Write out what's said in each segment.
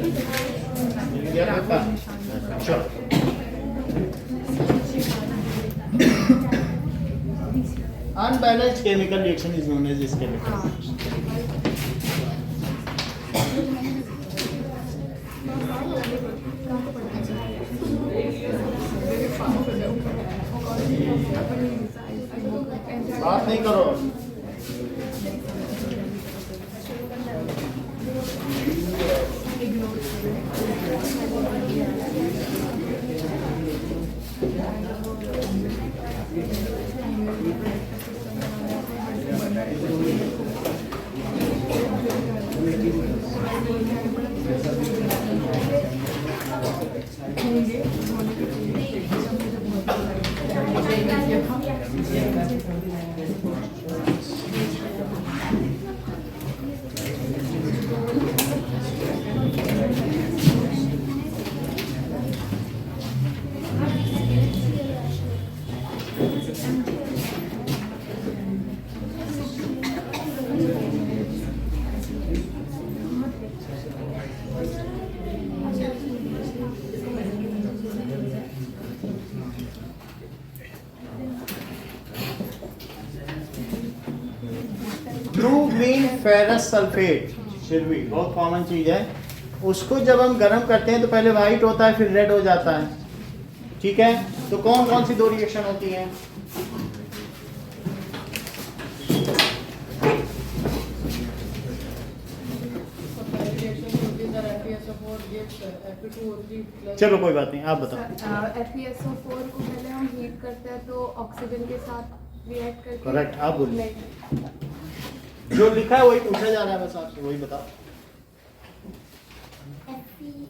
मिल गया पेपर? चलो unbalanced chemical reaction is known as this chemical reaction. बात नहीं करो। Blue green ferrous sulphate Silvi बहुत कॉमन चीज है। उसको जब हम गर्म करते हैं तो पहले वाइट होता है फिर रेड हो जाता है, ठीक है। तो कौन कौन सी दो रिएक्शन होती हैं? चलो कोई बात नहीं, आप बताओ। FeSO4 को पहले हम हीट करते हैं तो ऑक्सीजन के साथ रिएक्ट करके करेक्ट, आप बोलिए। जो लिखा है वही पूछा जा रहा है, बस आपसे वही बताओ।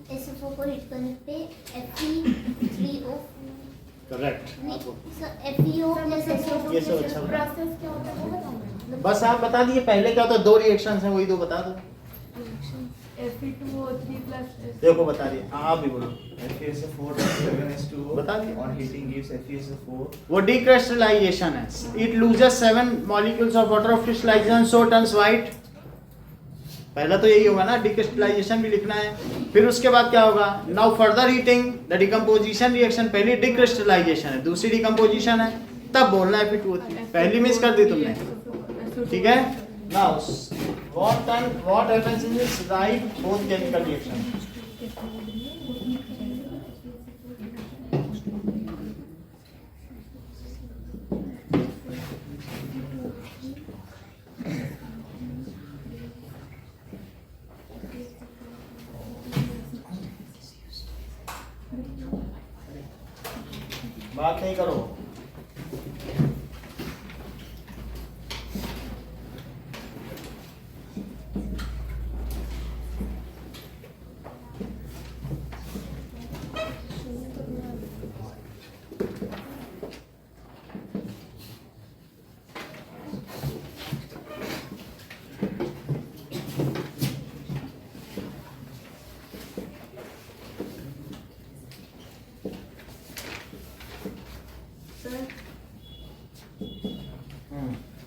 FeSO4 को हीट करने पे Fe3O correct, FeO plus SO2 ये सब अच्छा बता। प्रोसेस क्या होता है वो बताओ। बस आप बता दिए, पहले क्या होता है, दो रिएक्शंस हैं वही दो बता दो। Fe2O3 प्लस देखो बता दिए, हाँ आप भी बोलो। FeSO4 7H2O बता दिए। on heating gives FeSO4. वो डिक्रिस्टलाइजेशन है, it loses 7 molecules of water of crystallization so turns white. पहला तो यही होगा ना, डिक्रिस्टलाइजेशन भी लिखना है। फिर उसके बाद क्या होगा, now further heating the decomposition reaction. पहली डिक्रिस्टलाइजेशन है, दूसरी डिकम्पोजिशन है, तब बोलना है Fe2O3। पहली मिस कर दी तुमने, ठीक है। Now what happens in this right both chemical reaction? बात नहीं करो।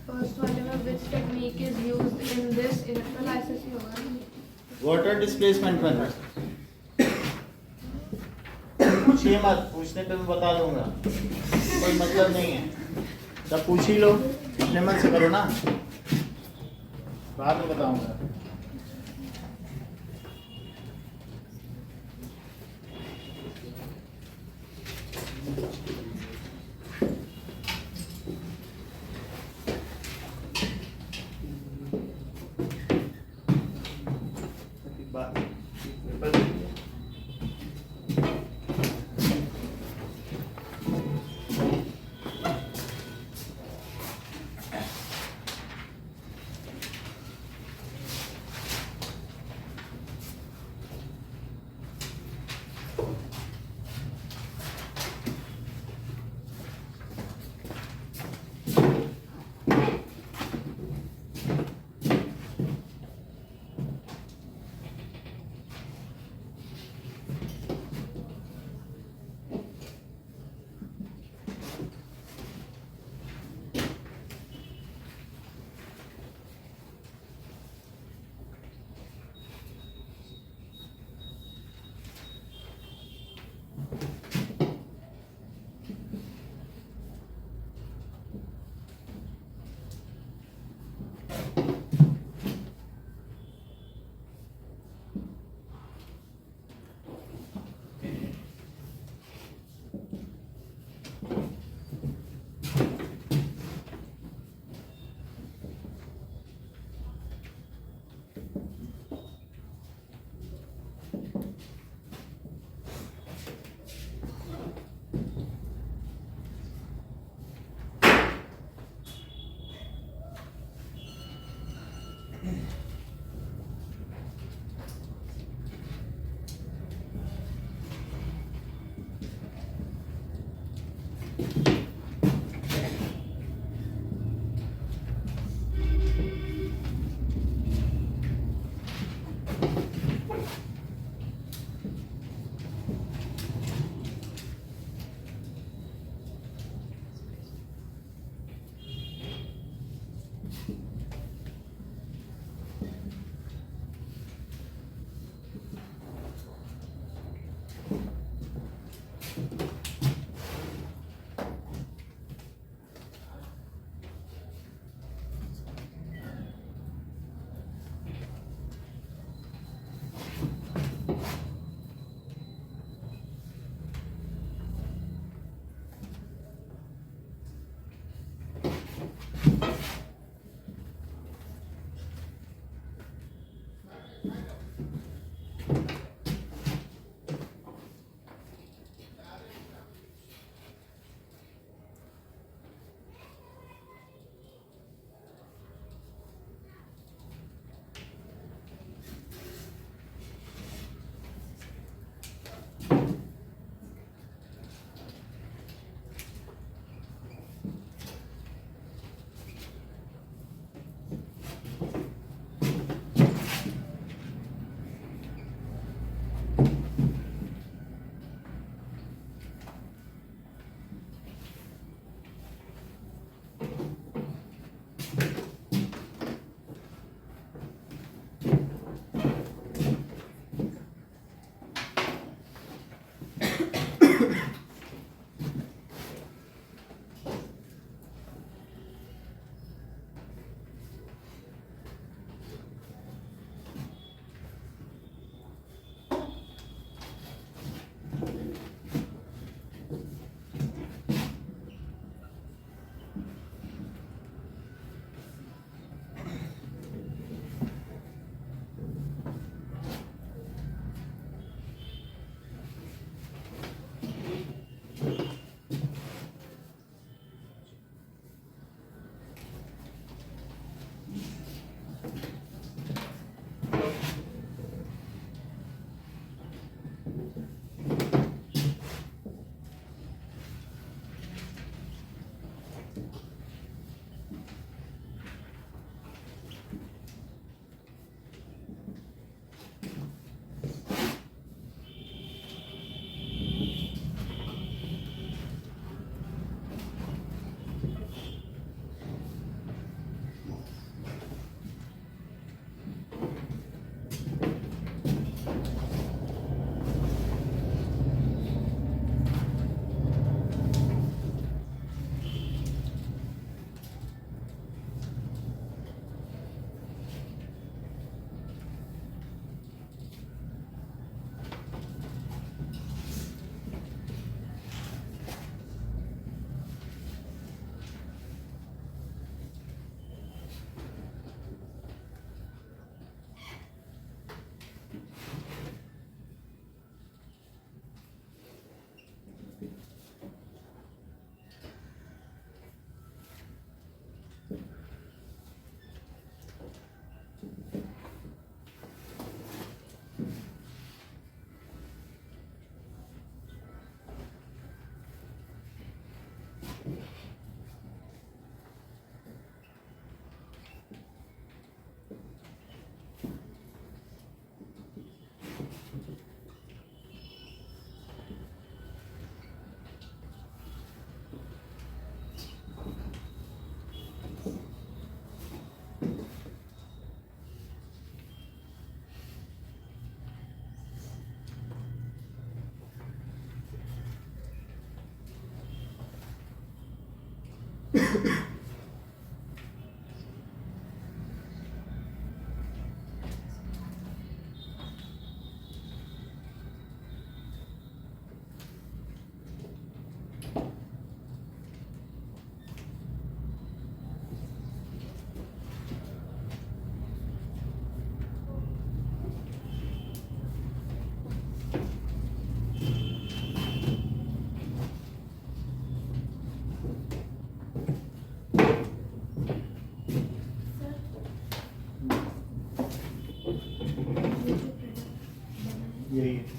फर्स्ट वाले में which technique is used in this electrolysis होगा। Water displacement method. पूछिए मत, पूछने पे मैं बता दूंगा, कोई मतलब नहीं है। तब पूछ ही लो, अपने मन से करो ना, बाद में बताऊंगा।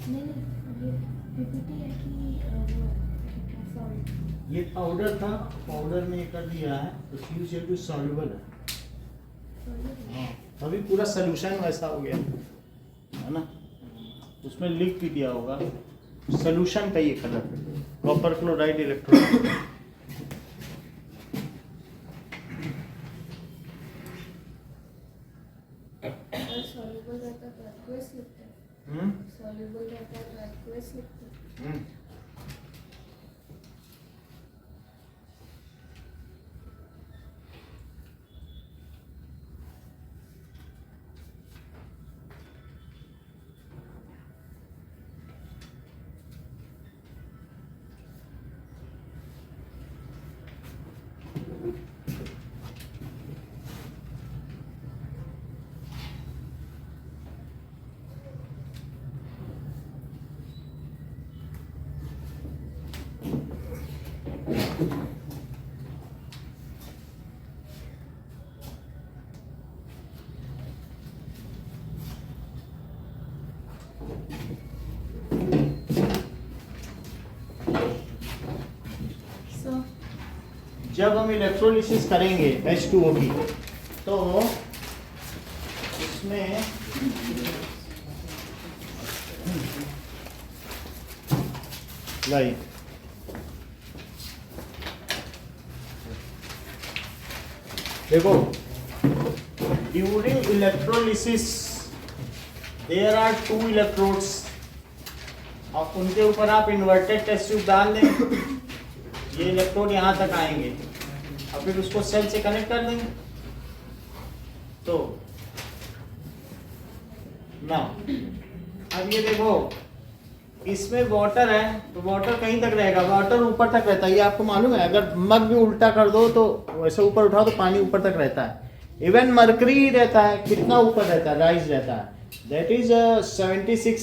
नहीं ये पीपीटी है कि वो सॉल्ट ये पाउडर था, पाउडर में ये कर दिया है तो CuCl2 सॉल्युबल है। हाँ, अभी पूरा सोल्यूशन वैसा हो गया है ना, उसमें लिख भी दिया होगा सोल्यूशन का ये colour copper chloride electrode. Soluble रहता तो एक्वस लिखते हैं, सॉल्युबल रहता तो एक्वस लिखते हैं। जब हम इलेक्ट्रोलिसिस करेंगे H2O की तो इसमें लाई देखो, during electrolysis there are 2 electrodes और उनके ऊपर आप इन्वर्टेड टेस्ट ट्यूब डाल दें, ये इलेक्ट्रोड यहाँ तक आएंगे और फिर उसको सेल से कनेक्ट कर देंगे। तो ना अब ये देखो, इसमें वाटर है तो वाटर कहीं तक रहेगा, वाटर ऊपर तक रहता है, ये आपको मालूम है। अगर मग भी उल्टा कर दो तो वैसे ऊपर उठाओ तो पानी ऊपर तक रहता है। इवन मरकरी ही रहता है, कितना ऊपर रहता है, राइज रहता है, दैट इज 76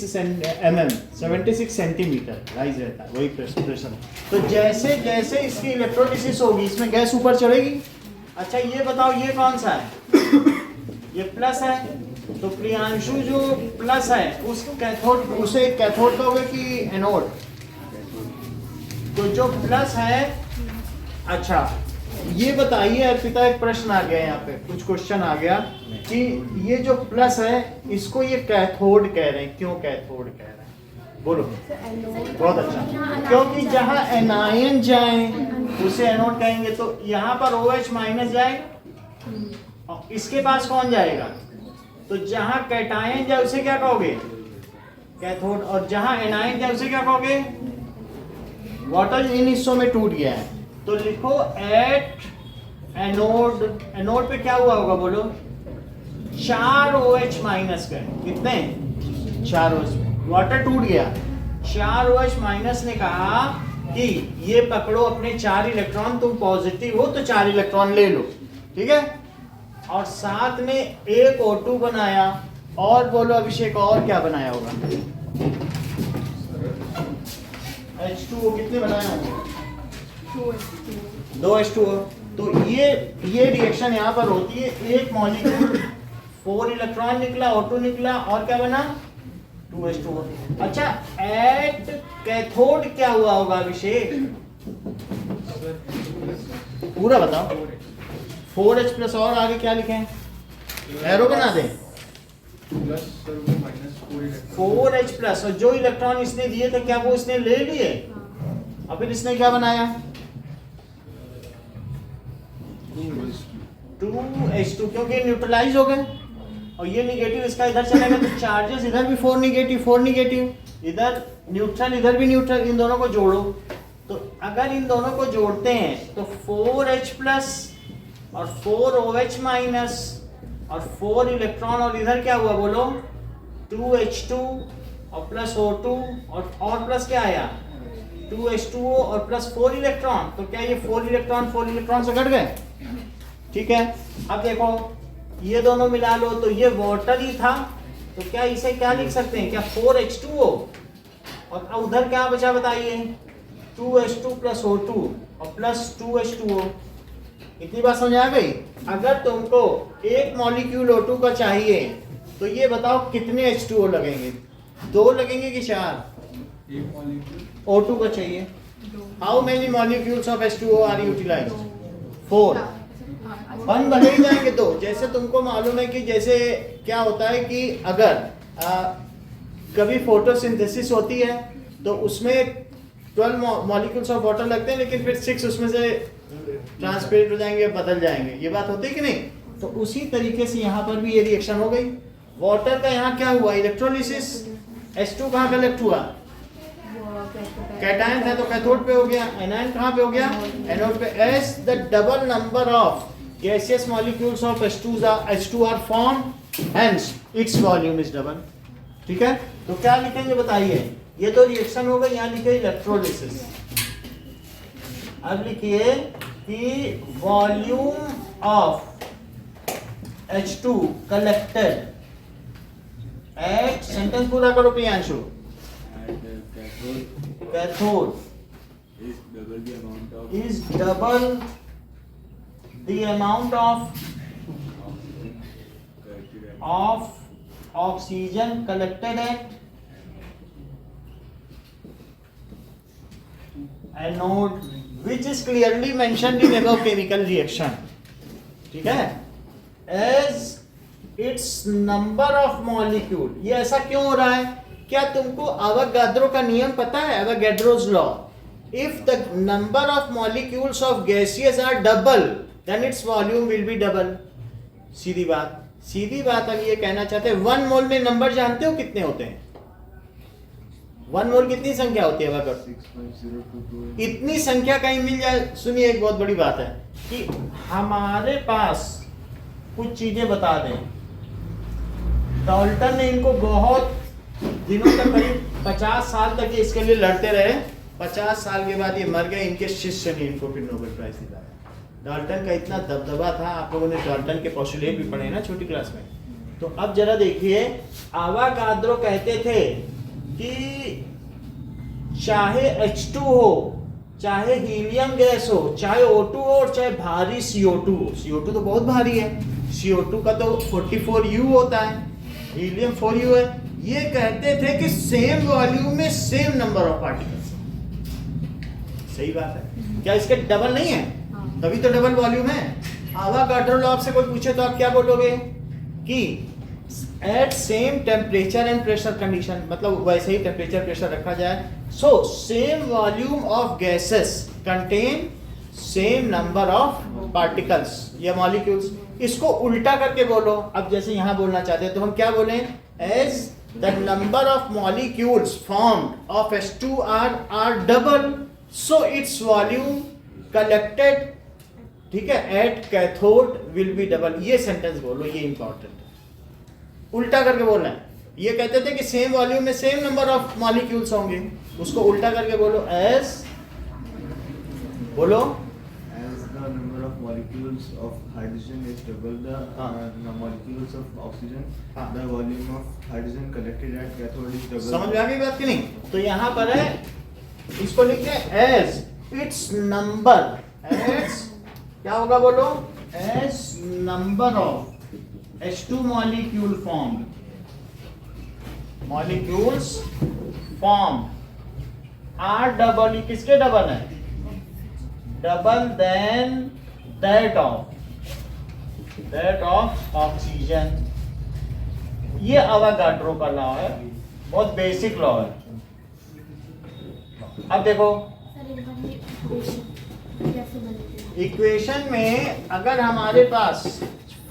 सेंटीमीटर राइज रहता है, वही प्रेशर। तो जैसे जैसे इसकी इलेक्ट्रोलिसिस होगी इसमें गैस ऊपर चढ़ेगी। अच्छा ये बताओ ये कौन सा है, ये प्लस है, तो प्रियांशु जो प्लस है उस कैथोड, उसे कैथोड कहोगे कि एनोड? तो जो प्लस है, अच्छा ये बताइए अर्पिता, एक प्रश्न आ गया यहाँ पे, कुछ क्वेश्चन आ गया कि ये जो प्लस है इसको ये कैथोड कह रहे हैं, क्यों कैथोड कह रहे हैं बोलो? बहुत अच्छा, क्योंकि जहाँ एनायन जाए उसे एनोड कहेंगे। तो यहाँ पर OH माइनस जाएगा और इसके पास कौन जाएगा? तो जहां कैटायन जाए उसे क्या कहोगे? कैथोड। और जहां एनायन जाए उसे क्या कहोगे? वाटर इन हिस्सों में टूट गया है तो लिखो एट एनोड। एनोड पे क्या हुआ होगा बोलो? 4 OH माइनस गए, कितने? 4 OH, वाटर टूट गया। 4 OH माइनस ने कहा कि ये पकड़ो अपने 4 इलेक्ट्रॉन, तुम पॉजिटिव हो तो 4 इलेक्ट्रॉन ले लो, ठीक है। और साथ में एक O2 बनाया। और बोलो अभिषेक, और क्या बनाया होगा? H2O कितने बनाया होगा? 2 H2O। तो ये रिएक्शन यहाँ पर होती है, एक मॉलिक्यूल 4 इलेक्ट्रॉन निकला, O2 निकला, और क्या बना? 2 H2O। अच्छा एट कैथोड क्या हुआ होगा अभिषेक? पूरा बताओ। 4H प्लस और आगे क्या लिखें? एरो बना दें। 4H प्लस, और जो इलेक्ट्रॉन इसने दिए थे क्या वो इसने ले लिए? और फिर इसने क्या बनाया? 2H2, क्योंकि न्यूट्रलाइज हो गए और ये निगेटिव इसका इधर चलेगा तो चार्जेस इधर भी 4 निगेटिव, इधर न्यूट्रल, इधर भी न्यूट्रल, इन दोनों को जोड़ो। तो अगर इन दोनों को जोड़ते हैं तो 4H प्लस और 4OH माइनस और 4 इलेक्ट्रॉन, और इधर क्या हुआ बोलो? 2H2 और प्लस O2 और प्लस क्या आया? 2H2O और प्लस 4 इलेक्ट्रॉन। तो क्या ये 4 इलेक्ट्रॉन से घट गए? ठीक है। अब देखो ये दोनों मिला लो तो ये वाटर ही था, तो क्या इसे क्या लिख सकते हैं? क्या 4H2O और उधर क्या बचा बताइए? 2H2 प्लस O2 और प्लस 2H2O। इतनी बात समझ आ गई? अगर तुमको एक मॉलिक्यूल O2 का चाहिए तो ये बताओ कितने H2O लगेंगे? 2 लगेंगे कि 4? O2 का चाहिए। How many molecules of H2O are utilized? 4। बन भले ही जाएंगे तो, जैसे तुमको मालूम है कि जैसे क्या होता है कि अगर कभी फोटोसिंथेसिस होती है तो उसमें 12 मॉलिक्यूल्स ऑफ वाटर लगते हैं, लेकिन फिर 6 उसमें से ट्रांसपेरेंट हो जाएंगे, बदल जाएंगे। ये बात होती है कि नहीं? तो उसी तरीके से यहाँ पर भी ये रिएक्शन हो गई। वाटर का यहाँ क्या हुआ? इलेक्ट्रोलिसिस। H2 कहाँ कलेक्ट हुआ? कैटायन है तो कैथोड पे हो गया। एनायन कहाँ पे हो गया? एनोड पे। As the double number of gaseous molecules of H2 are formed, hence its volume is double। ठीक है, तो क्या लिखेंगे बताइए? ये तो रिएक्शन हो गई, यहाँ लिखे इलेक्ट्रोलिसिस। अब लिखिए कि volume of H2 collected at, sentence पूरा करो Priyanshu. Cathode is double the amount of oxygen collected at anode, which is clearly mentioned in above chemical reaction। ठीक है, as its number of molecule। ये ऐसा क्यों हो रहा है? क्या तुमको अवोगाद्रो का नियम पता है? अवोगाड्रोज law. If the number of molecules of gaseous are double, then its volume will be double। सीधी बात हम ये कहना चाहते हैं। 1 मोल में नंबर जानते हो कितने होते हैं? 1 मोल कितनी संख्या होती है? 65022। इतनी संख्या कहीं मिल जाए। सुनिए, एक बहुत बड़ी बात है कि हमारे पास कुछ चीजें बता दें। डाल्टन ने इनको बहुत दिनों तक, करीब 50 साल तक इसके लिए लड़ते रहे। 50 साल के बाद ये मर गए। इनके शिष्य ने इनको फिर नोबेल प्राइज दिलाया। डाल्टन का इतना दबदबा था। आप लोगों ने डाल्टन के पोस्टुलेट भी पढ़े ना छोटी क्लास में। तो अब जरा देखिए, अवोगाद्रो कहते थे कि चाहे H2 हो, चाहे हीलियम गैस हो, चाहे O2 हो, और चाहे भारी CO2 हो। CO2 तो बहुत भारी है। CO2 का तो 44U होता है, हीलियम 4U है। ये कहते थे कि सेम वॉल्यूम में सेम नंबर ऑफ पार्टिकल्स। सही बात है। क्या इसके डबल नहीं है? तभी तो डबल वॉल्यूम है। अवोगाड्रो लॉ से कोई पूछे तो आप क्या बोलोगे? कि at same temperature and pressure condition, मतलब वैसे ही टेम्परेचर प्रेशर रखा जाए, so same volume of gases contain same number of particles या मॉलिक्यूल्स। इसको उल्टा करके बोलो। अब जैसे यहां बोलना चाहते हैं तो हम क्या बोलें? As the number of molecules formed of H2 are double, so its volume collected, ठीक है, at cathode will be double. ये सेंटेंस बोलो, ये इंपॉर्टेंट है। उल्टा करके बोलना है। ये कहते थे कि सेम वॉल्यूम में सेम नंबर ऑफ मॉलिक्यूल्स होंगे, उसको उल्टा करके बोलो। एज, बोलो, As the number of molecules of hydrogen is double the molecules of oxygen, the volume of hydrogen collected at cathode is double। समझ में आ गई बात कि नहीं? तो यहां पर है, इसको लिखते हैं एज इट्स नंबर। एज क्या होगा बोलो? As number of H2 molecule formed, molecules formed are double. किसके डबल है? Double than that of oxygen. ये अवोगाड्रो का लॉ है, बहुत बेसिक लॉ है। अब देखो, इक्वेशन में अगर हमारे पास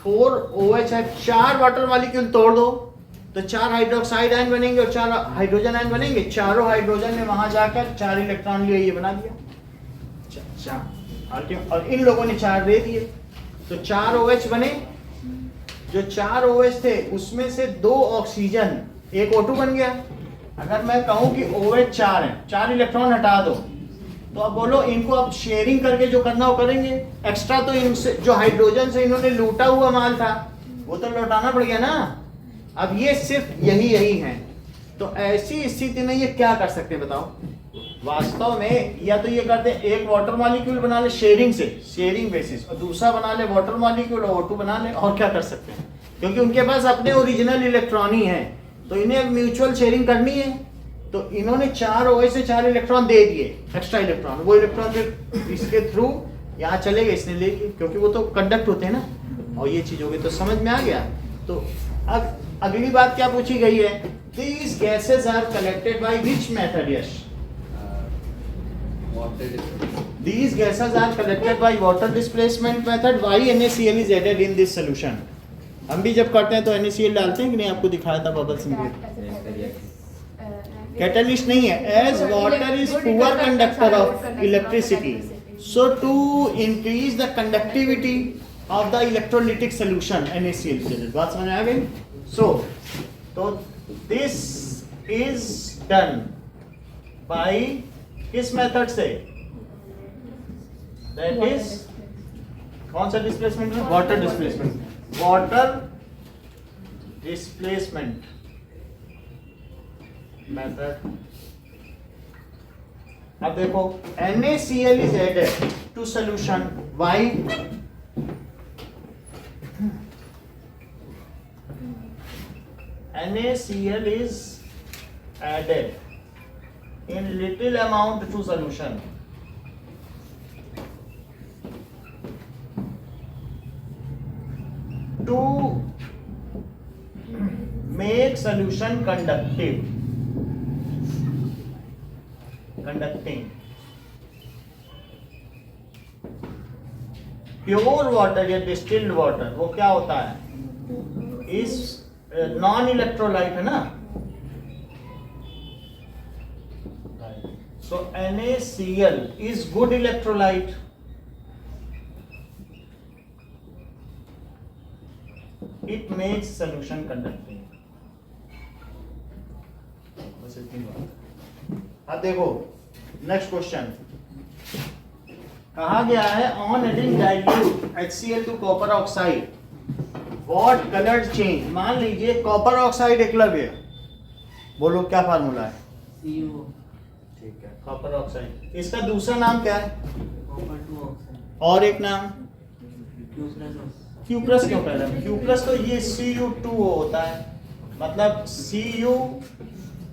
4OH है, 4 वाटर मॉलिक्यूल तोड़ दो तो 4 हाइड्रोक्साइड आयन बनेंगे और 4 हाइड्रोजन आयन बनेंगे। चारों हाइड्रोजन ने वहां जाकर 4 इलेक्ट्रॉन लिए, ये बना दिया। और इन लोगों ने 4 दे दिए, तो 4 OH बने। जो 4 OH थे उसमें से 2 ऑक्सीजन, 1 O2 बन गया। अगर मैं कहूं कि OH 4 है, 4 इलेक्ट्रॉन हटा दो, तो अब बोलो इनको अब शेयरिंग करके जो करना वो करेंगे। एक्स्ट्रा तो इनसे जो हाइड्रोजन से इन्होंने लूटा हुआ माल था वो तो लौटाना पड़ गया ना। अब ये सिर्फ यही है। तो ऐसी स्थिति में ये क्या कर सकते हैं बताओ? वास्तव में या तो ये करते हैं, एक वाटर मॉलिक्यूल बना ले शेयरिंग से, शेयरिंग बेसिस, और दूसरा बना ले वाटर मॉलिक्यूल और O2 बना ले। और क्या कर सकते हैं? क्योंकि उनके पास अपने ओरिजिनल इलेक्ट्रॉन ही है। तो इन्हें म्यूचुअल शेयरिंग करनी है, तो इन्होंने 4 OH से 4 इलेक्ट्रॉन दे दिए, एक्स्ट्रा इलेक्ट्रॉन। वो इलेक्ट्रॉन फिर इसके थ्रू यहाँ चले गए, इसने ले लिए, क्योंकि वो तो कंडक्ट होते हैं ना। और ये चीज हो गई, तो समझ में आ गया। तो अब अगली बात क्या पूछी गई है, these gases are collected by which method? Yash, these gases are collected by water displacement method. Why NaCl is added in this solution? हम भी जब करते हैं तो NaCl डालते हैं कि नहीं? आपको दिखाया था बबल्स में। कैटलिस्ट नहीं है, as water is poor conductor of electricity, so to increase the conductivity of the electrolytic solution NaCl। बात समझ आ गई? तो दिस इज डन बाय किस मेथड से? दैट इज कौन सा डिस्प्लेसमेंट है? Water displacement. Water displacement method. अब देखो NaCl is added to solution. Why? NaCl is added in little amount to solution to make solution conducting. Pure water या distilled water वो क्या होता है? इस नॉन इलेक्ट्रोलाइट है ना। सो NaCl is good electrolyte. It makes solution conducting. बस इतनी बात। अब देखो नेक्स्ट क्वेश्चन कहा गया है, on adding dilute HCl to copper oxide what colour change. मान लीजिए कॉपर ऑक्साइड एकलव्य, बोलो क्या फार्मूला है? Cu। ठीक है, कॉपर ऑक्साइड। इसका दूसरा नाम क्या है? Copper 2 oxide. और एक नाम Q+। Q+ क्यों कह रहे हैं? Q+ तो ये Cu2 होता है, मतलब Cu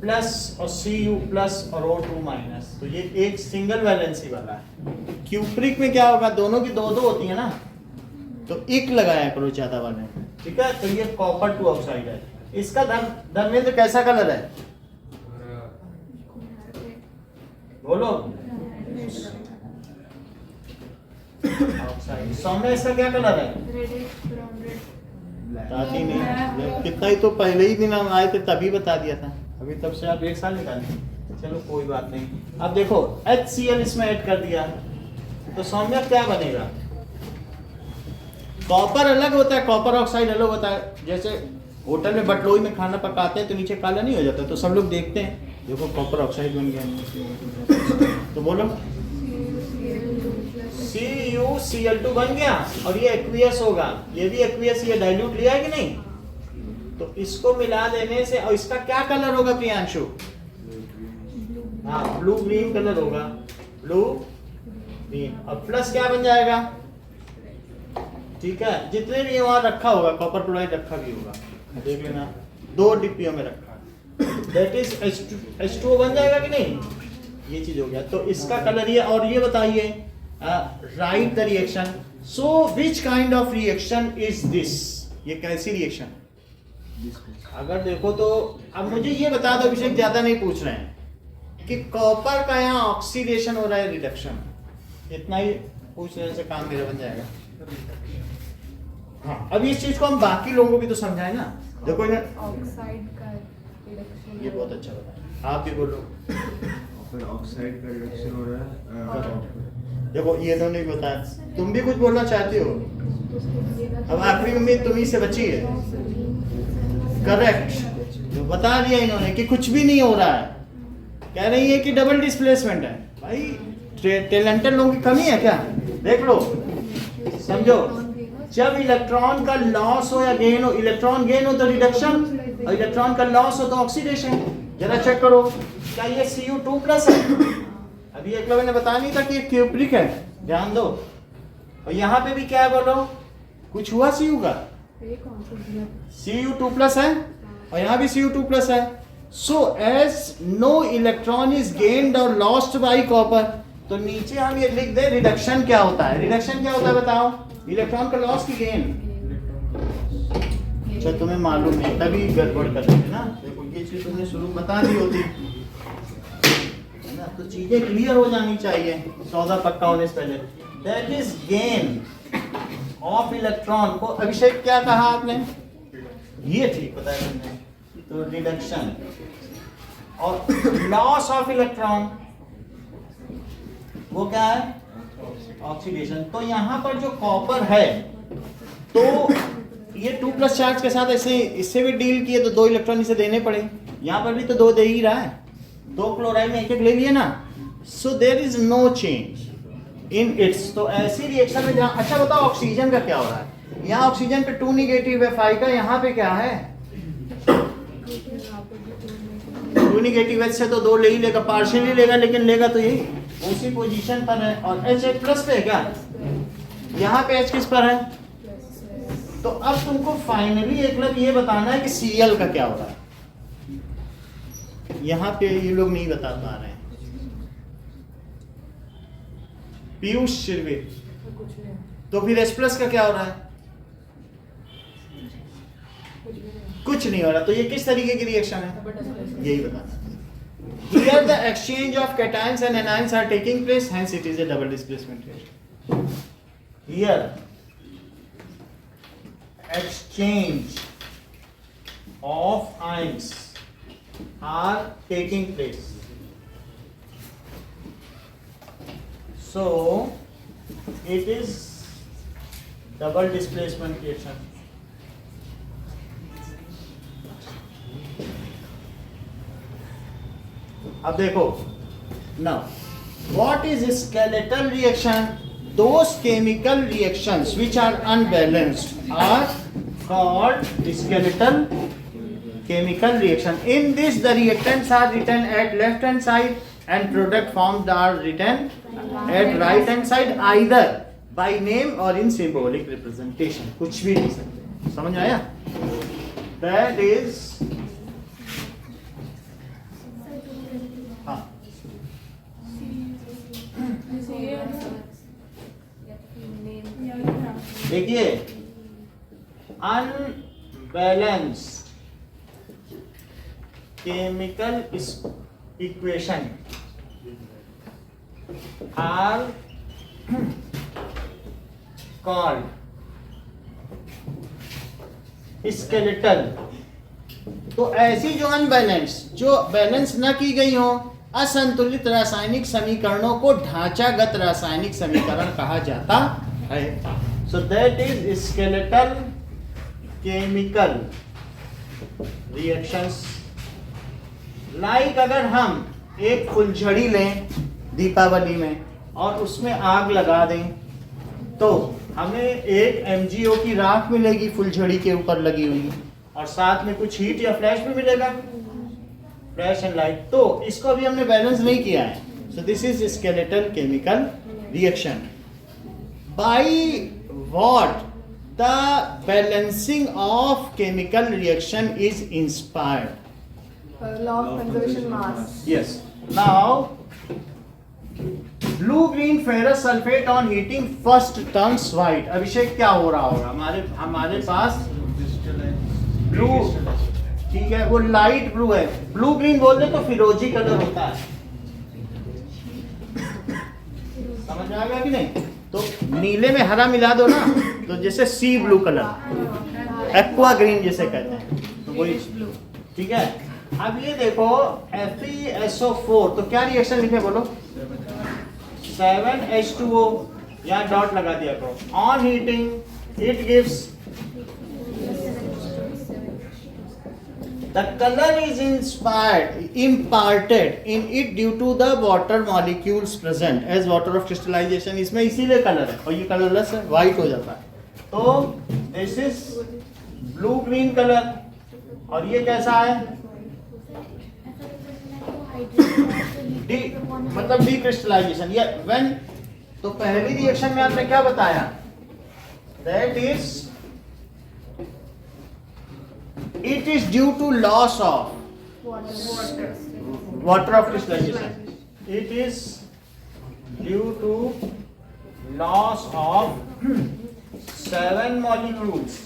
प्लस और Cu+ और O2-, तो ये एक सिंगल वैलेंसी वाला है। क्यूप्रिक में क्या होगा? दोनों की 2-2 होती है ना, तो एक लगाया करो ज्यादा वाले। ठीक है, तो ये कॉपर 2 ऑक्साइड है। इसका धर्मेंद्र कैसा कलर है? बोलो। ऑक्साइड। सौम्य इसका क्या कलर है? बताती नहीं, कितना ही तो पहले ही दिन हम आए थे तभी बता दिया था, अभी तब से आप 1 साल निकाले। चलो कोई बात नहीं। अब देखो HCl इसमें ऐड कर दिया, तो सौम्य क्या बनेगा? कॉपर अलग होता है, कॉपर ऑक्साइड अलग होता है। जैसे होटल में बटलोई में खाना पकाते हैं तो नीचे काला नहीं हो जाता, तो सब लोग देखते हैं, देखो कॉपर ऑक्साइड बन गया। तो बोलो CuCl2 बन गया, और ये एक्वियस होगा, ये भी एक्वियस, ये डाइल्यूट लिया है कि नहीं? तो इसको मिला देने से, और इसका क्या कलर होगा प्रियांशु? हाँ, ब्लू ग्रीन कलर होगा, ब्लू ग्रीन। और प्लस क्या बन जाएगा? ठीक है, जितने भी वहां रखा होगा, कॉपर क्लोराइड रखा भी होगा, देख लेना 2 डिब्बियों में रखा, दैट इज H2O बन जाएगा कि नहीं? ये चीज हो गया। तो इसका कलर ये। और ये बताइए, right the reaction. So which kind of reaction is this? ये कैसी रिएक्शन? अगर देखो तो अब मुझे ये बता दो, अभिषेक ज्यादा नहीं पूछ रहे हैं, कि कॉपर का यहाँ ऑक्सीडेशन हो रहा है, रिडक्शन, इतना ही पूछ लेने से काम मेरा बन जाएगा। हाँ, अब इस चीज को हम बाकी लोगों को भी तो समझाएं ना। देखो ऑक्साइड का रिडक्शन, ये बहुत अच्छा बताया, आप भी बोलो। फिर ऑक्साइड का रिडक्शन हो रहा है। देखो ये इन्होंने भी बताया, तुम भी कुछ बोलना चाहती हो? अब आखिरी उम्मीद तुम्ही से बची है। करेक्ट, तो बता दिया इन्होंने कि कुछ भी नहीं हो रहा है, कह रही है कि डबल डिस्प्लेसमेंट है। भाई टैलेंटेड लोगों की कमी है क्या? देख लो, समझो, जब इलेक्ट्रॉन का लॉस हो या गेन हो, इलेक्ट्रॉन गेन हो तो रिडक्शन, और इलेक्ट्रॉन का लॉस हो तो ऑक्सीडेशन। जरा चेक करो, क्या ये Cu2+ है? अभी एक लोगों ने बताया नहीं था कि ये क्यूप्रिक है, ध्यान दो। और यहाँ पे भी क्या है बोलो, कुछ हुआ Cu का? Cu2+ है, और यहाँ भी Cu2 प्लस है. So as no electron is gained or lost by copper, तो नीचे हम ये लिख दे रिडक्शन क्या होता है. रिडक्शन क्या होता है बताओ. इलेक्ट्रॉन का लॉस की गेन. अच्छा तुम्हें मालूम नहीं तभी गड़बड़ कर रहे थे ना. देखो ये चीज तुमने शुरू बता दी होती है ना, तो चीजें क्लियर हो जानी चाहिए सौदा पक्का होने से पहले. That is gain of electron को अभिषेक क्या कहा आपने. ये ठीक पता है तुमने. तो रिडक्शन और लॉस ऑफ इलेक्ट्रॉन वो क्या है. ऑक्सीडेशन. तो यहाँ पर जो कॉपर है तो ये 2 प्लस चार्ज के साथ ऐसे इससे भी डील किए तो 2 इलेक्ट्रॉन इसे देने पड़े. यहाँ पर भी तो 2 दे ही रहा है. 2 क्लोराइड में 1-1 ले लिए ना. So there is no change in its. तो ऐसी रिएक्शन में जहाँ. अच्छा बताओ ऑक्सीजन का क्या हो रहा है. यहाँ ऑक्सीजन पे 2 निगेटिव है 5 का. यहाँ पे क्या है 2 निगेटिव है से तो 2 ले ही लेगा. पार्शियली लेगा लेकिन लेगा तो यही उसी पोजीशन पर है. और H प्लस पे है क्या. यहाँ पे H किस पर है. तो अब तुमको फाइनली एक लग ये बताना है कि Cl का क्या हो रहा है. यहाँ पे ये लोग नहीं बता पा रहे हैं. पीयूष शिरवे. तो फिर H प्लस का क्या हो रहा है. कुछ नहीं हो रहा. तो ये किस तरीके की रिएक्शन है यही बताना. Here the exchange of cations and anions are taking place, hence it is a double displacement reaction. Here exchange of ions are taking place. So it is double displacement reaction. अब देखो now what is skeletal reaction. Those chemical reactions which are unbalanced are called skeletal chemical reaction. In this the reactants are written at left hand side and product formed are written at right hand side either by name or in symbolic representation. कुछ भी नहीं सकते. समझ आया. That is देखिए unbalanced chemical equation are called skeletal. तो ऐसी जो अनबैलेंस जो बैलेंस न की गई हो असंतुलित रासायनिक समीकरणों को ढांचागत रासायनिक समीकरण कहा जाता है. So that is skeletal chemical reactions. Like अगर हम एक फुलझड़ी लें दीपावली में और उसमें आग लगा दें तो हमें एक MgO की राख मिलेगी फुलझड़ी के ऊपर लगी हुई और साथ में कुछ हीट या फ्लैश भी मिलेगा. Flash and light. तो इसको भी हमने बैलेंस नहीं किया है. सो this is skeletal chemical reaction. By what the balancing of chemical reaction is inspired. Law of conservation mass. Yes. Now blue green ferrous sulfate on heating first turns white. अभिषेक क्या हो रहा होगा. हमारे पास ब्लू ठीक है वो लाइट ब्लू है. Blue green बोल दे तो फिरोजी कलर होता है. समझ में आ गया कि नहीं. तो नीले में हरा मिला दो ना तो जैसे सी ब्लू कलर एक्वा ग्रीन जिसे कहते हैं तो वही ठीक है. अब ये देखो FeSO4 तो क्या रिएक्शन लिखे बोलो. 7H2O यहाँ डॉट लगा दिया करो. On heating it gives the color is imparted in it due to the water molecules present as water of crystallization. इसमें इसीलिए कलर है और ये कलरलेस है व्हाइट हो जाता है. तो this is blue green colour और ये कैसा है मतलब डी क्रिस्टलाइजेशन. या व्हेन तो पहली रिएक्शन में आपने क्या बताया that is It is due to loss of Water. water of crystallization. It is due to loss of 7 molecules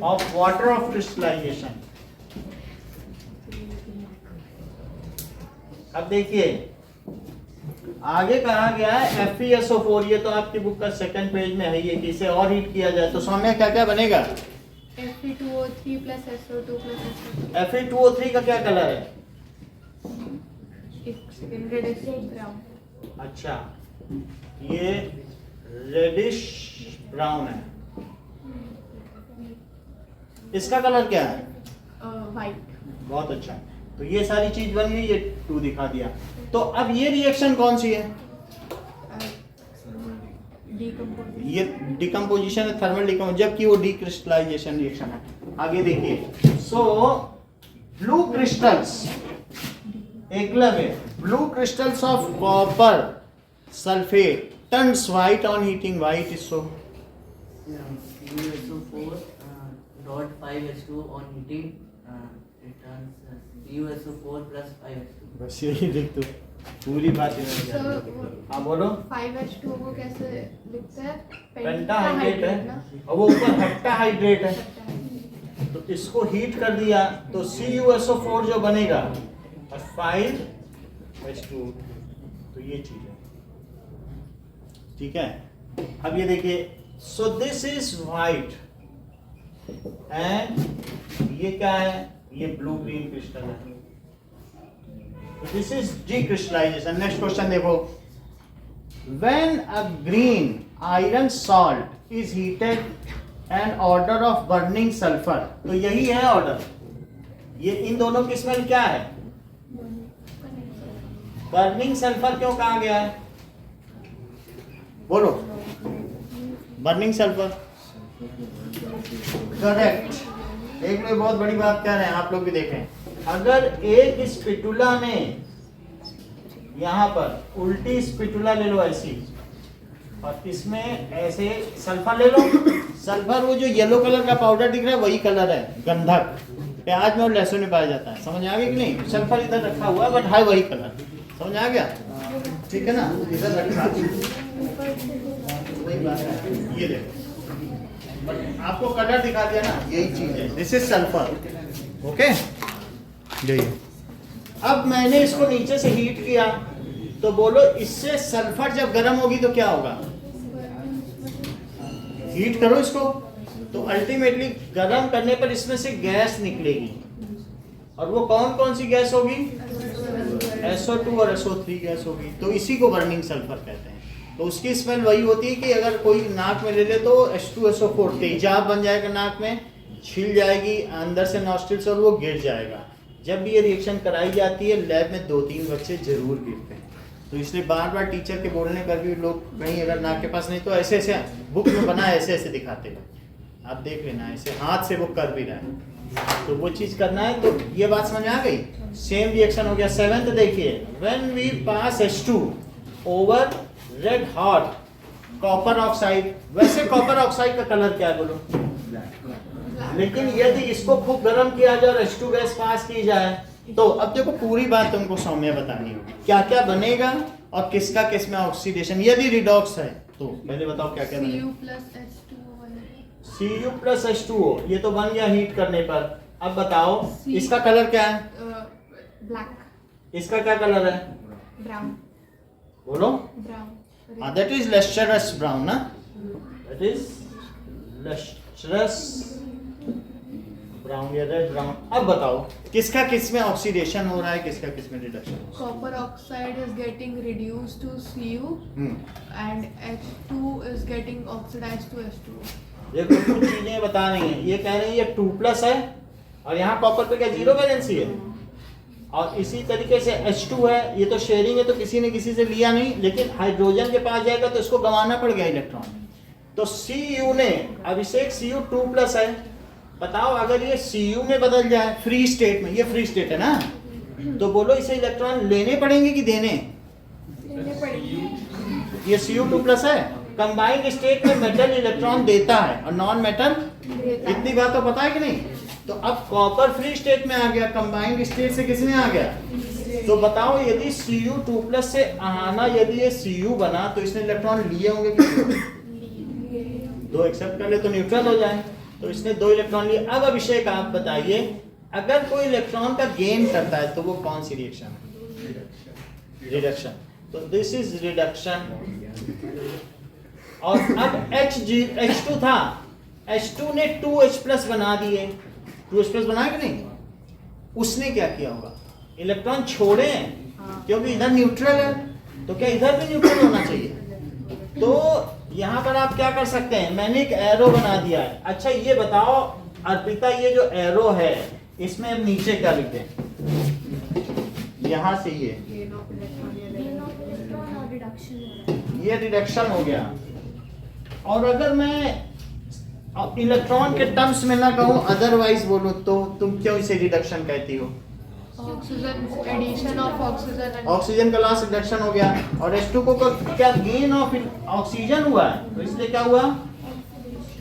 of water of crystallization. अब देखिए आगे कहा गया है FeSO4, ये तो आपकी बुक का सेकंड पेज में है, ये कि इसे और हीट किया जाए तो सौम्य क्या क्या बनेगा? Fe2O3 plus SO2 plus SO2. Fe2O3 का क्या कलर है? Reddish brown. अच्छा, ये रेडिश ब्राउन है। इसका कलर क्या है? White. बहुत अच्छा। तो ये सारी चीज बन गई, ये 2 दिखा दिया। तो अब ये रिएक्शन कौन सी है? Decomposition. ये डिकम्पोजिशन है, थर्मल डिकम्पोजिशन, जबकि वो डिक्रिस्टलाइजेशन रिएक्शन है। आगे देखिए, सो blue crystals, Eklavya, blue crystals of copper sulphate turns white on heating. White is so CuSO4 dot 5H2 on heating returns CuSO4 plus 5H2. बस यही देख तो पूरी बात So, हाँ बोलो। 5H2 को कैसे लिखते हैं? पेंटाहाइड्रेट है ना? और वो ऊपर हेप्टाहाइड्रेट है, तो इसको हीट कर दिया तो CuSO4 जो बनेगा और 5H2, तो ये चीज है, ठीक है। अब ये देखिए, so this is white and ये क्या है? ये ब्लू ग्रीन क्रिस्टल है। This is decrystallization. Next question देखो, when a green iron salt is heated an odour of burning sulphur, तो यही है ऑर्डर। ये इन दोनों की स्मेल क्या है? बर्निंग सल्फर क्यों कहा गया है? बोलो, बर्निंग सल्फर करेक्ट। एक लोग बहुत बड़ी बात कह रहे हैं, आप लोग भी देखें, अगर एक स्पिटुला में यहाँ पर उल्टी स्पिटुला ले लो ऐसी, और इसमें ऐसे सल्फर ले लो, सल्फर वो जो येलो कलर का पाउडर दिख रहा है वही कलर है, गंधक। प्याज में और लहसुन में पाया जाता है, समझ आ गया कि नहीं? सल्फर इधर रखा हुआ है बट है वही कलर, समझ आ गया? ठीक है ना, इधर रखा वही बात है। ये देखो, बट आपको कलर दिखा दिया ना, यही चीज है, दिस इज सल्फर। ओके, यही। अब मैंने इसको नीचे से हीट किया, तो बोलो इससे सल्फर जब गर्म होगी तो क्या होगा? हीट करो इसको, तो अल्टीमेटली गर्म करने पर इसमें से गैस निकलेगी, और वो कौन कौन सी गैस होगी? SO2 और SO3 गैस होगी, तो इसी को बर्निंग सल्फर कहते हैं। तो उसकी स्मेल वही होती है कि अगर कोई नाक में ले ले तो H2SO4 तेजाब बन जाएगा, नाक में छिल जाएगी अंदर से नॉस्ट्रिल्स और वो गिर जाएगा। जब भी ये रिएक्शन कराई जाती है लैब में 2-3 बच्चे जरूर गिरते हैं, तो इसलिए बार बार टीचर के बोलने पर भी लोग कहीं अगर नाक के पास नहीं तो ऐसे ऐसे बुक में बना ऐसे ऐसे दिखाते हैं, आप देख लेना, ऐसे हाथ से वो कर भी रहा है, तो वो चीज करना है। तो ये बात समझ आ गई? सेम रिएक्शन हो गया। 7th देखिए, when we pass H2 over red hot copper oxide, वैसे कॉपर ऑक्साइड का कलर क्या है बोलो? लेकिन यदि इसको खूब गर्म किया जाए और H2 गैस पास की जाए, तो अब देखो पूरी बात तुमको सौम्य बतानी होगी, क्या क्या बनेगा और किसका किस में ऑक्सीडेशन। यदि रिडॉक्स है तो पहले बताओ क्या क्या बनेगा? Cu plus H2O, ये तो बन गया हीट करने पर। अब बताओ इसका कलर क्या है? ब्लैक, इसका क्या कलर है? ब्राउन, बोलो। Brown, that is lustrous brown ना, दैट इज लस्टरस ब्राउन या रेड ब्राउन। अब बताओ किसका किस में ऑक्सीडेशन हो रहा है, किसका किस में रिडक्शन हो रहा है? copper oxide is getting reduced to Cu and H2 is getting oxidized to H2O. देखो कुछ चीजें बता रही हैं, ये कह रही है ये 2+ है और यहाँ कॉपर पे क्या 0 वैलेंसी है, और इसी तरीके से H2 है, ये तो शेयरिंग है तो किसी ने किसी से लिया नहीं, लेकिन हाइड्रोजन के पास जाएगा तो इसको गंवाना पड़ गया इलेक्ट्रॉन। तो Cu ने, अभिषेक Cu 2+ है, बताओ अगर ये Cu में बदल जाए फ्री स्टेट में, ये फ्री स्टेट है ना, तो बोलो इसे इलेक्ट्रॉन लेने पड़ेंगे कि देने? ये Cu 2+ है, कंबाइंड स्टेट में मेटल इलेक्ट्रॉन देता है और नॉन मेटल, इतनी बात तो पता है कि नहीं? तो अब कॉपर फ्री स्टेट में आ गया, कंबाइंड स्टेट से किसमें आ गया? तो बताओ यदि Cu2+ से आना, यदि ये Cu बना तो इसने इलेक्ट्रॉन लिए होंगे कितने? 2 एक्सेप्ट कर ले तो न्यूट्रल हो जाए, तो इसने 2 इलेक्ट्रॉन लिए। अब अभिषेक आप बताइए, अगर कोई इलेक्ट्रॉन का गेन करता है तो वो कौन सी रिएक्शन है? रिडक्शन। तो दिस इज रिडक्शन। और अब H2 था, H2 ने 2H+ बना दिए, 2H+ बनाया कि नहीं? उसने क्या किया होगा? इलेक्ट्रॉन छोड़े हैं, क्योंकि इधर न्यूट्रल है, तो क्या इधर भी न्यूट्रल होना चाहिए? तो यहाँ पर आप क्या कर सकते हैं, मैंने एक एरो बना दिया है। अच्छा ये बताओ अर्पिता, ये जो एरो है इसमें अब नीचे क्या लिख दें? यहाँ से ये रिडक्शन हो गया। और अगर मैं इलेक्ट्रॉन के टर्म्स में ना कहूँ, अदरवाइज बोलूँ, तो तुम क्यों इसे रिडक्शन कहती हो? एडिशन ऑफ ऑक्सीजन का लॉस रिडक्शन हो गया। और H2 को क्या गेन ऑफ ऑक्सीजन हुआ है, तो इसलिए क्या हुआ?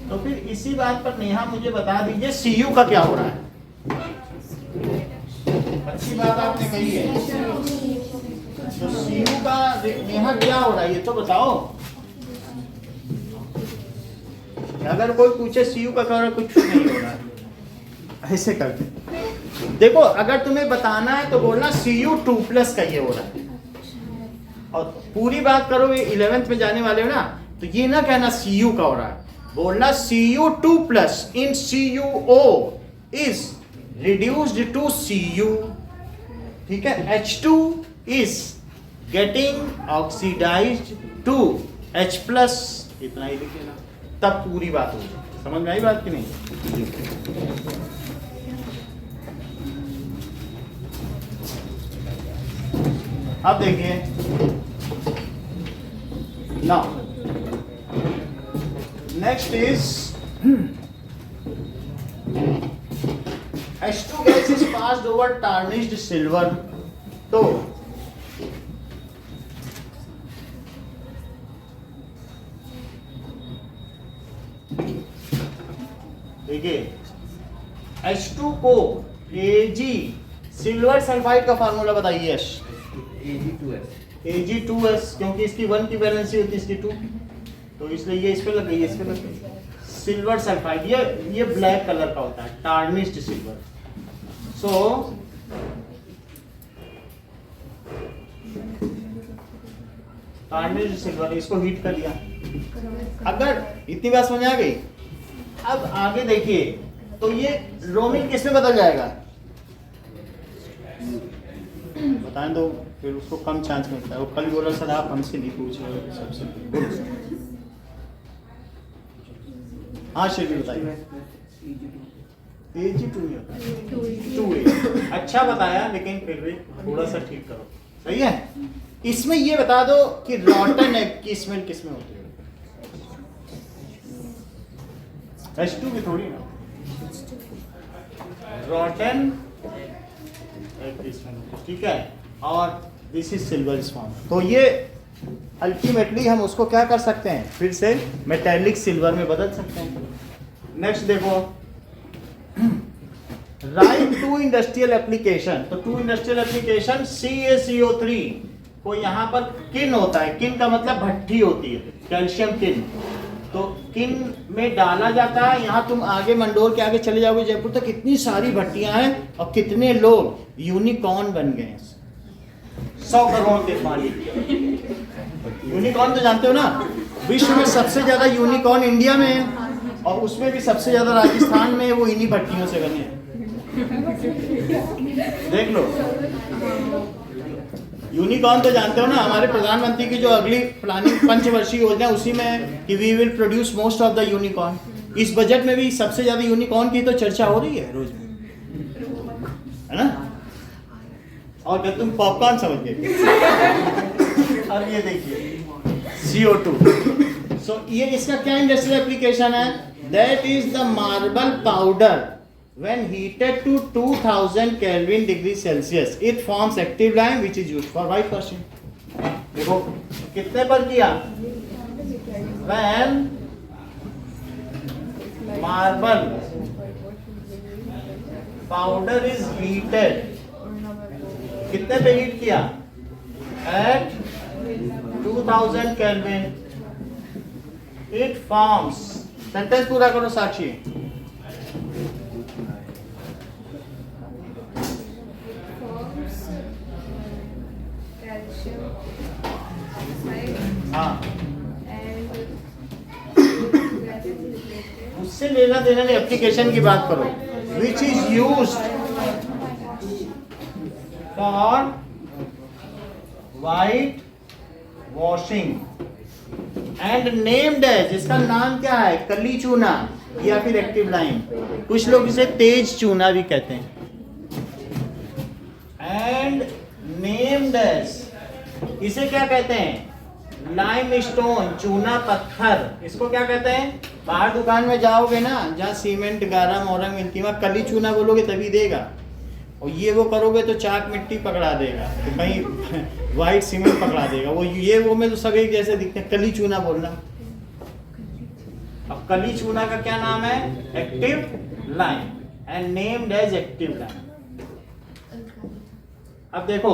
तो फिर इसी बात पर नेहा मुझे बता दीजिए Cu का क्या हो रहा है? अच्छी बात आपने कही है। तो Cu का नेहा क्या हो रहा है ये तो बताओ। अगर कोई पूछे Cu का क्या हो रहा है, कुछ नहीं हो रहा है। ऐसे करके देखो, अगर तुम्हें बताना है तो बोलना Cu2+ का ये हो रहा है। और पूरी बात करोगे 11th में जाने वाले हो ना, तो ये ना कहना Cu का हो रहा है, बोलना Cu2+ in CuO is reduced to Cu। ठीक है, H2 is getting oxidized to H+, इतना ही लिख लेना, तब पूरी बात होगी। समझ में आई बात कि नहीं? अब देखिए, now next is H2 gas is passed over tarnished silver। तो देखिए H2 को Ag, सिल्वर सल्फाइड का फार्मूला बताइए। Ag2S, क्योंकि इसकी 1 की वैलेंसी होती है, इसकी 2, तो इसलिए ये इस पे लग गई, इस पे लग गई। सिल्वर सल्फाइड ये ब्लैक कलर का होता है, टार्निश्ड सिल्वर। सो टार्निश्ड सिल्वर, इसको हीट कर दिया। अगर इतनी बात समझ आ गई, अब आगे देखिए, तो ये रोमिन किस में बदल जाएगा? बताएं तो फिर उसको कम चांस मिलता है। वो कल बोला सर आप हमसे नहीं पूछ रहे हो सबसे। हाँ शेर बताइए। Ag2 नहीं होता, 2A। अच्छा बताया, लेकिन फिर भी थोड़ा सा ठीक करो, सही है। इसमें ये बता दो कि रॉटन एग की स्मेल किस में होती है? H2 की थोड़ी ना, रॉटन एग की स्मेल होती है, ठीक है। और दिस इज सिल्वर स्पॉन। तो ये अल्टीमेटली हम उसको क्या कर सकते हैं, फिर से मेटेलिक सिल्वर में बदल सकते हैं। नेक्स्ट देखो, राइट 2 इंडस्ट्रियल एप्लीकेशन। तो 2 इंडस्ट्रियल एप्लीकेशन, CaCO3 को यहाँ पर किन होता है, किन का मतलब भट्ठी होती है, कैल्शियम किन। तो किन में डाला जाता है। यहाँ तुम आगे मंडोर के आगे चले जाओगे जयपुर, तो कितनी सारी भट्टियां हैं और कितने लोग यूनिकॉर्न बन गए हैं। 100 करोड़ के मालिक। यूनिकॉर्न तो जानते हो ना, विश्व में सबसे ज्यादा यूनिकॉर्न इंडिया में है, और उसमें भी सबसे ज्यादा राजस्थान में, वो इन्हीं भट्टियों से बने हैं। देख लो, यूनिकॉर्न तो जानते हो ना, हमारे प्रधानमंत्री की जो अगली प्लानिंग 5 वर्षीय योजना है, उसी में कि we will produce most of the unicorn. इस बजट में भी सबसे ज्यादा यूनिकॉर्न की तो चर्चा हो रही है रोज, है ना। और क्या तुम पॉपकॉर्न समझ गए। अब ये देखिए CO2। सो ये इसका क्या इंडस्ट्रियल एप्लीकेशन है? That is the marble powder when heated to 2000 Kelvin degree Celsius it forms active lime which is used for white washing। देखो कितने पर किया? when marble powder is heated, कितने पे हीट किया? At 2000 kelvin, it forms, sentence पूरा करो साक्षी। forms calcium oxide हाँ, and that is related उससे लेना देना नहीं, एप्लीकेशन की बात करो। Which is used for white washing and named as, इसका नाम क्या है? कली चूना या फिर एक्टिव लाइम, कुछ लोग इसे तेज चूना भी कहते हैं। एंड नेम्ड एज, इसे क्या कहते हैं? लाइम स्टोन, चूना पत्थर। इसको क्या कहते हैं? बाहर दुकान में जाओगे ना, जहाँ सीमेंट गारा मोरंग मिलती है, वहाँ कली चूना बोलोगे तभी देगा, और ये वो करोगे तो चाक मिट्टी पकड़ा देगा, तो कहीं वाइट सीमेंट पकड़ा देगा। वो ये वो में तो सब एक जैसे दिखते हैं, कली चूना बोलना। अब कली चूना का क्या नाम है? Active lime, and named as active lime. अब देखो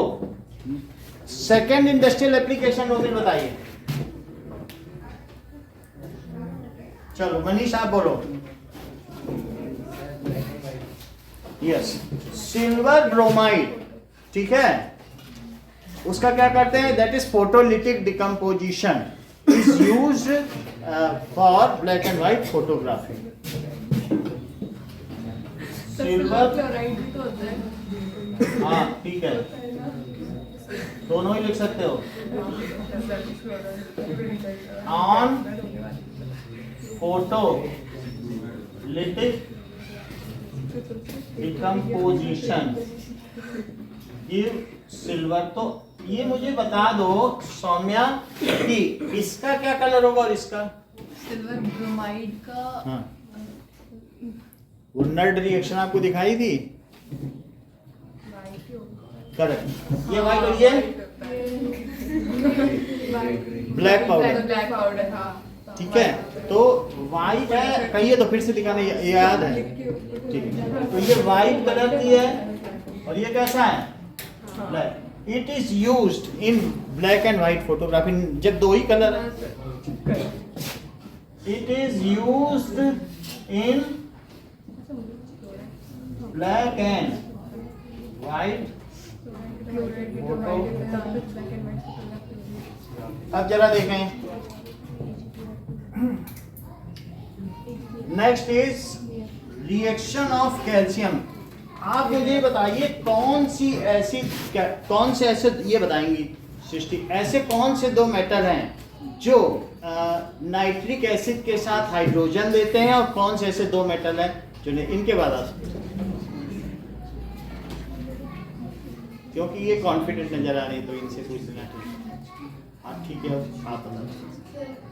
सेकेंड इंडस्ट्रियल एप्लीकेशन रोमिल बताइए। चलो मनीष आप बोलो। यस, सिल्वर ब्रोमाइड, ठीक है, उसका क्या करते हैं? That is photolytic decomposition, is used for black and white photography. Silver chloride भी तो होता है। हाँ ठीक है, दोनों ही लिख सकते हो। On photolytic decomposition give silver. तो ये मुझे बता दो सौम्या कि इसका क्या कलर होगा और इसका? सिल्वर ब्रोमाइड का हाँ, वो नर्ड रिएक्शन आपको दिखाई थी? वाइट होगा। करेक्ट, ये वाइट और ये ब्लैक पाउडर, ब्लैक पाउडर, हाँ ठीक है। तो वाइट है, कहिए तो फिर से दिखाना, ये याद है, ठीक है। तो ये वाइट कलर की है और ये कैसा है? Black. It is used in black and white photography, जब दो ही कलर है। It is used in black and white photo. अब जरा देखें, next is reaction of calcium. आप मुझे बताइए कौन से एसिड, ये बताएंगी सृष्टि, ऐसे कौन से दो मेटल हैं जो नाइट्रिक एसिड के साथ हाइड्रोजन देते हैं, और कौन से ऐसे दो मेटल हैं जो नहीं? इनके बाद आ सकते, क्योंकि ये कॉन्फिडेंट नजर आ रही है तो इनसे पूछ लेना। हाँ ठीक है, आप बताओ।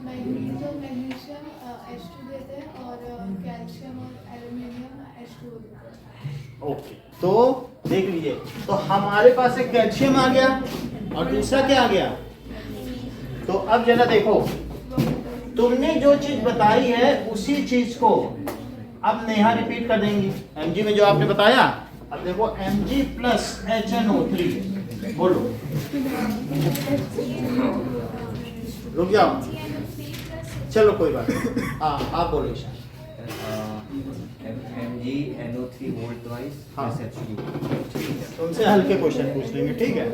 मैग्नीशियम H2 देते हैं और कैल्शियम और एल्युमिनियम H2 देते हैं। ओके, तो देख लीजिए, तो हमारे पास एक कैल्शियम आ गया और दूसरा क्या आ गया? तो अब जरा देखो, तुमने जो चीज बताई है उसी चीज को अब नेहा रिपीट कर देंगी। Mg में जो आपने बताया, अब देखो Mg प्लस HNO3, बोलो, रुक जाओ, चलो कोई बात नहीं, हाँ आप बोलो ईशा। MgNO3 वोल्ट ट्वाइस हाँ। Plus H2। तुमसे हल्के क्वेश्चन पूछ लेंगे, ठीक है।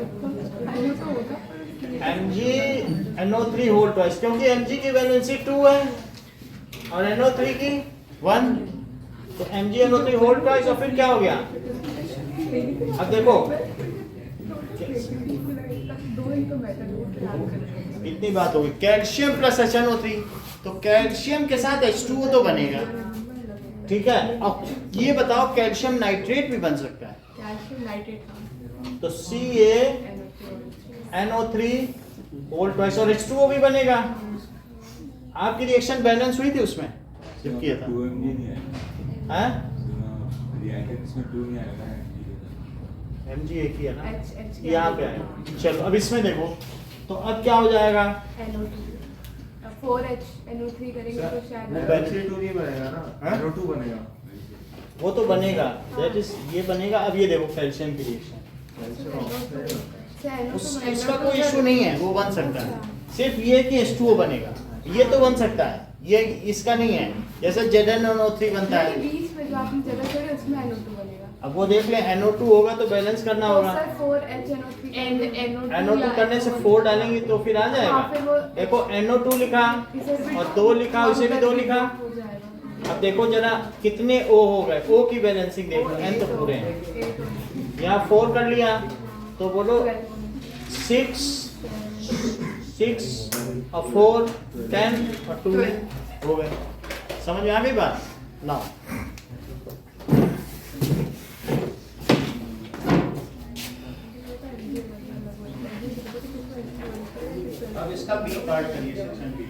MgNO3 होल ट्वाइस, क्योंकि Mg की वैलेंसी 2 है और NO3 की 1, तो MgNO3 होल ट्वाइस, और फिर क्या हो गया? अब देखो इतनी बात होगी, कैल्शियम प्लस HNO3, तो कैल्शियम के साथ H2O तो बनेगा, ठीक है। अब ये बताओ कैल्शियम नाइट्रेट भी बन सकता है? कैल्शियम नाइट्रेट, तो CaNO3 होल ट्वाइस और H2O भी बनेगा। आपकी रिएक्शन बैलेंस हुई थी उसमें जब किया था? 2 mg नहीं आएगा, हैं? रिएक्टेंट्स में 2 नहीं आएगा, Mg एक ही है ना, H यहाँ पे है। चलो अब इसमें देखो, तो अब क्या हो जाएगा? NO2 4H NO3 करेंगे तो शायद NO2 नहीं बनेगा ना, हाँ? NO2 बनेगा। वो तो बनेगा, दैट इज ये बनेगा। अब ये देखो कैल्शियम की रिएक्शन, इसका कोई इशू नहीं है, वो बन सकता है। सिर्फ ये कि H2O बनेगा, ये तो बन सकता है, ये इसका नहीं है। जैसे ZnNO3 बनता है, बीच में जो आपने जगह छोड़ी उसमें NO2 बनेगा। अब वो देख ले, NO2 होगा तो बैलेंस करना होगा। सर 4HNO3 NO2 करने से 4 डालेंगे तो फिर आ जाएगा। देखो NO2 लिखा और 2 लिखा, उसे भी 2 लिखा। हो जाएगा। अब देखो जरा कितने O हो गए, O की बैलेंसिंग देखो, N तो पूरे हैं। यहाँ 4 कर लिया तो बोलो 6 और 4 10 और 2 हो गए। समझ में आ गई बात? नाउ अब इसका बी पार्ट करिए, सेक्शन बी।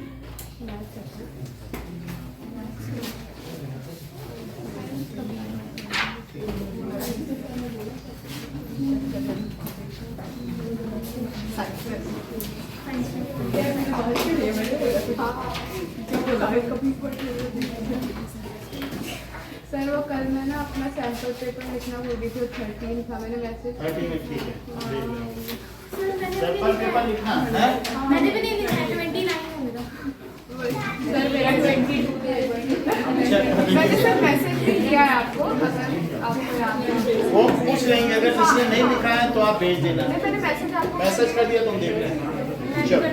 सर वो कल मैं ना अपना सैंपल पेपर लिखना भूल गई थी, 13 था, मैंने मैसेज 30 में ठीक है। सर मैंने सैंपल पेपर लिखना है। मैंने भी नहीं लिखा है, 29 है मेरा। सर मेरा 22 मैंने सर मैसेज भी किया है आपको, अगर आपको याद है। वो पूछ लेंगे, अगर किसी ने नहीं लिखा है तो आप भेज देना। नहीं, मैंने मैसेज आपको मैसेज कर दिया, तुम देख लेना। चलो,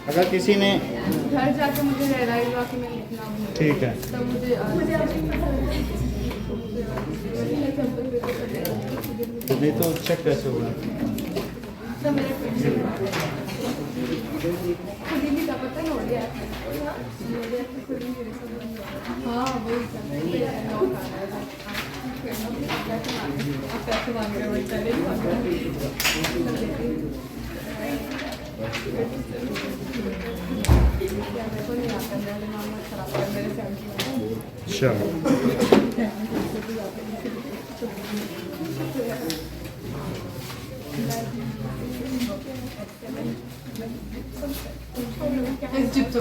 अगर किसी ने घर जाके मुझे रियलाइज हुआ कि मैं लिखना भूल गई। ठीक है, तब मुझे नहीं तो चेक कैसे होगा? सर मेरे खुद ही नहीं था, पता हो गया। हाँ वही सब आप पैसे मांग रहे हो, चले मेरे को नहीं आता, मेरे मामला खराब है मेरे फैमिली। चलो चिप्स